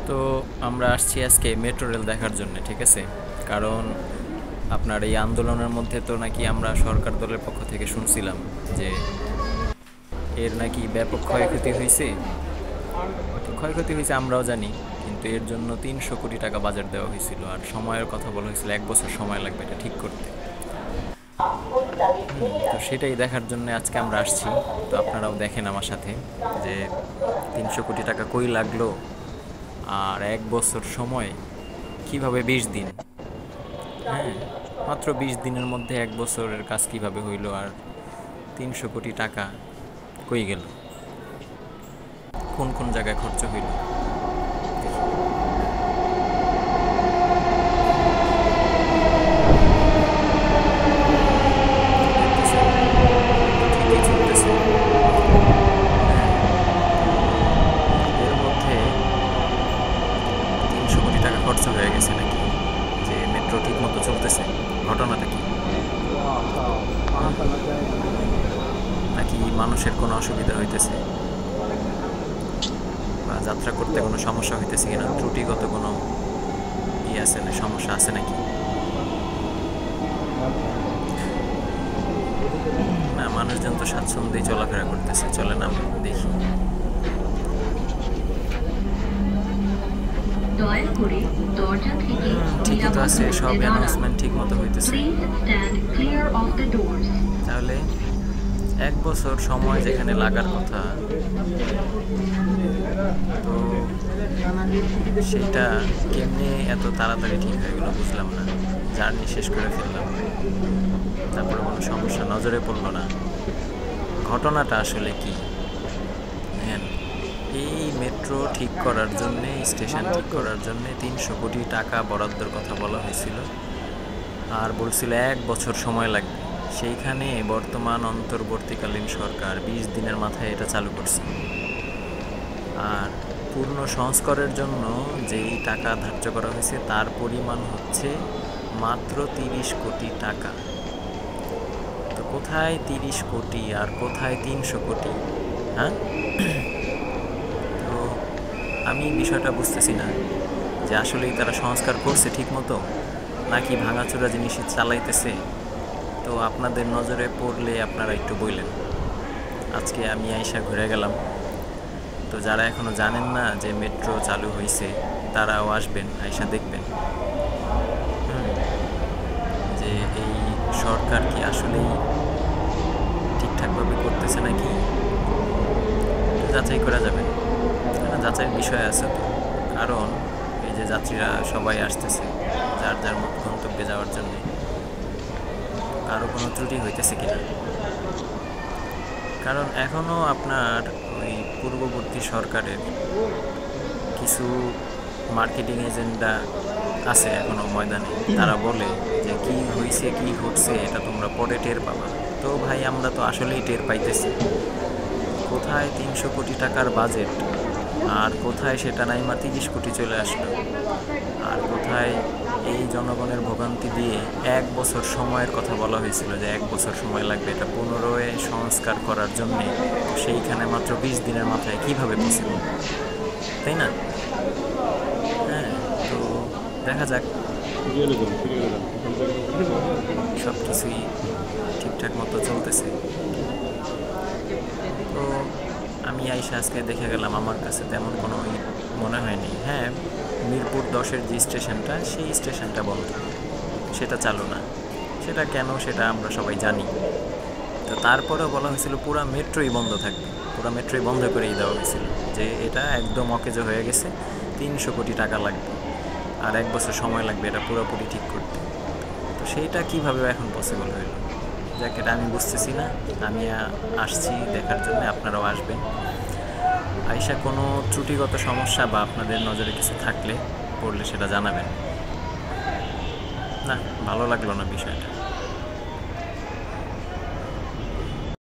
তো আমরা আসছি আজকে মেট্রো রেল দেখার জন্য, ঠিক আছে? কারণ আপনার এই আন্দোলনের মধ্যে তো নাকি আমরা সরকার দলের পক্ষ থেকে শুনছিলাম যে এর নাকি ব্যাপক ক্ষয়ক্ষতি হয়েছে। তো ক্ষয়ক্ষতি হয়েছে আমরাও জানি, কিন্তু এর জন্য 300 কোটি টাকা বাজেট দেওয়া হয়েছিল, আর সময়ের কথা বলা হয়েছিল 1 বছর সময় লাগবে এটা ঠিক করতে। তো সেটাই দেখার জন্য আজকে আমরা আসছি। তো আপনারাও দেখেন আমার সাথে যে 300 কোটি টাকা কই লাগলো, আর 1 বছর সময় কিভাবে 20 দিন, হ্যাঁ, মাত্র 20 দিনের মধ্যে 1 বছরের কাজ কিভাবে হইলো, আর 300 কোটি টাকা কই গেল, কোন কোন জায়গায় খরচ হইল দেখি। দেখতেছেন মেট্রো ঠিকই চলতেছে, হ্যাঁ। তো এর মধ্যে 300 কোটি টাকা খরচ হয়ে গেছে নাকি, যে মেট্রো ঠিক মতো চলতেছে? ঘটনাটা কি? হুম, নাকি মানুষের কোনো অসুবিধা হইতেছে, বা যাত্রা করতে কোনো সমস্যা হইতেছে কিনা, ত্রুটিগত কোনো আছে না, সমস্যা আছে নাকি? না, মানুষজন তো স্বাচ্ছন্দ্যেই চলাফেরা করতেছে। চলেন আমরা দেখি। দয়া করে দরজা থেকে ঠিকই তো আছে, সব অ্যানাউন্সমেন্ট ঠিক মতো হইতেছে। Please stand clear of the doors. তাহলে 1 বছর সময় যেখানে লাগার কথা, তো সেটা কেমনে এত তাড়াতাড়ি ঠিক হয়ে গেলো বুঝলাম না। জার্নি শেষ করে ফেললাম, তারপরে কোনো সমস্যা নজরে পড়লো না। ঘটনাটা আসলে কি? হ্যাঁ, এই মেট্রো ঠিক করার জন্যে, স্টেশন ঠিক করার জন্যে 300 কোটি টাকা বরাদ্দর কথা বলা হয়েছিল, আর বলছিল 1 বছর সময় লাগবে। সেইখানে বর্তমান অন্তর্বর্তীকালীন সরকার 20 দিনের মাথায় এটা চালু করছে। আর পূর্ণ সংস্কারের জন্য যেই টাকা ধার্য করা হয়েছে তার পরিমাণ হচ্ছে মাত্র 30 কোটি টাকা। তো কোথায় 30 কোটি আর কোথায় 300 কোটি? হ্যাঁ, তো আমি বিষয়টা বুঝতেছি না যে আসলেই তারা সংস্কার করছে ঠিক মতো, নাকি ভাঙাচোরা জিনিস চালাইতেছে। তো আপনাদের নজরে পড়লে আপনারা একটু বললেন। আজকে আমি আইসা ঘুরে গেলাম। তো যারা এখনো জানেন না যে মেট্রো চালু হয়েছে, তারাও আসবেন, আইসা দেখবেন হুম, যে এই সরকার কি আসলেই ঠিকঠাকভাবে করতেছে নাকি, যাচাই করা যাবে। না, যাচাইয়ের বিষয় আছে তো। কারণ এই যে যাত্রীরা সবাই আসতেছে যার যার গন্তব্যে যাওয়ার জন্য, কারো কোনো ত্রুটি হইতেছে কিনা। কারণ এখনও আপনার ওই পূর্ববর্তী সরকারের কিছু মার্কেটিং এজেন্ডা আছে এখনও ময়দানে। তারা বলে যে কি হয়েছে কি ঘটছে এটা তোমরা পরে টের পাবা। তো ভাই, আমরা তো আসলেই টের পাইতেছি। কোথায় 300 কোটি টাকার বাজেট, আর কোথায় সেটা নাইমা 30 কোটি চলে আসলো, আর কোথায় এই জনগণের ভোগান্তি দিয়ে 1 বছর সময়ের কথা বলা হয়েছিল যে 1 বছর সময় লাগবে এটা পুনরায় সংস্কার করার জন্যে। সেইখানে মাত্র 20 দিনের মাথায় কিভাবে পসিবল, তাই না? হ্যাঁ, তো দেখা যাক। সব কিছুই ঠিকঠাক মতো চলতেছে। তো আমি আইসা আজকে দেখে গেলাম, আমার কাছে তেমন কোনো মনে হয়নি। হ্যাঁ, মিরপুর 10-এর যে স্টেশনটা, সেই স্টেশনটা বন্ধ, সেটা চালু না। সেটা কেন সেটা আমরা সবাই জানি। তো তারপরেও বলা হয়েছিল পুরা মেট্রোই বন্ধ থাকবে, পুরা মেট্রোই বন্ধ করেই দেওয়া হয়েছিল, যে এটা একদম অকেজো হয়ে গেছে, 300 কোটি টাকা লাগবে, আর 1 বছর সময় লাগবে এটা পুরোপুরি ঠিক করতে। তো সেইটা কীভাবে এখন পসিবল হইল, যাক, এটা আমি বুঝতেছি না। আমি আসছি দেখার জন্য, আপনারাও আসবেন। আইসা কোনো ত্রুটিগত সমস্যা বা আপনাদের নজরে কিছু থাকলে পড়লে সেটা জানাবেন। না, ভালো লাগলো না বিষয়টা।